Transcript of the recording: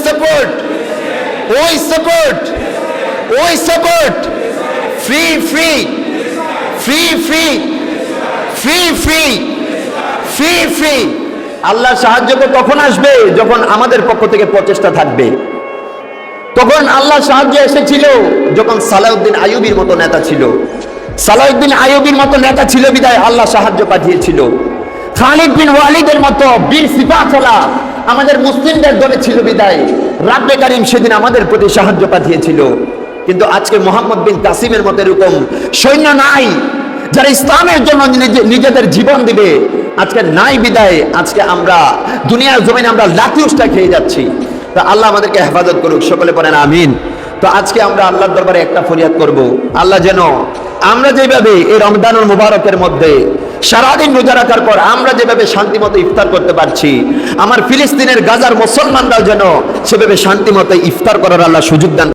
support, we support, we support. Free, free, free, free, free, free, free, free. আল্লাহ সাহায্য তো তখন আসবে যখন আমাদের পক্ষ থেকে প্রচেষ্টা থাকবে। তখন আল্লাহ সাহায্য এসেছিল যখন সালাউদ্দিন আইয়ুবীর মতো নেতা ছিল। সালাউদ্দিন আইয়ুবীর মতো নেতা ছিল বিদায় আল্লাহ সাহায্য পাঠিয়েছিল। খালিদ বিন ওয়ালিদের মতো বীর সিপাহওয়ালা আমাদের মুসলিমদের দলে ছিল বিদায় রাব্বে কারীম সেদিন আমাদের প্রতি সাহায্য পাঠিয়েছিল। কিন্তু আজকে মোহাম্মদ বিন কাসিমের মতো এরকম সৈন্য নাই যারা ইসলামের জন্য নিজেদের জীবন দিবে। আজকে নাই বিদায় আজকে আমরা দুনিয়ার জমিনে আমরা লাঠি উষ্টা খেয়ে যাচ্ছি। তো আল্লাহ আমাদেরকে হেফাজত করুক, সকলে পড়েন আমিন। তো আজকে আমরা আল্লাহর দরবারে একটা ফরিয়াদ করব, আল্লাহ যেন আমরা যেভাবে এই রমজানুল মুবারকের মধ্যে সারাদিন রোজা রাখার পর আমরা যেভাবে শান্তিমতো ইফতার করতে পারছি, আমার ফিলিস্তিনের গাজার মুসলমানরাও যেন সেভাবে শান্তিমতো ইফতার করার আল্লাহ সুযোগ দান।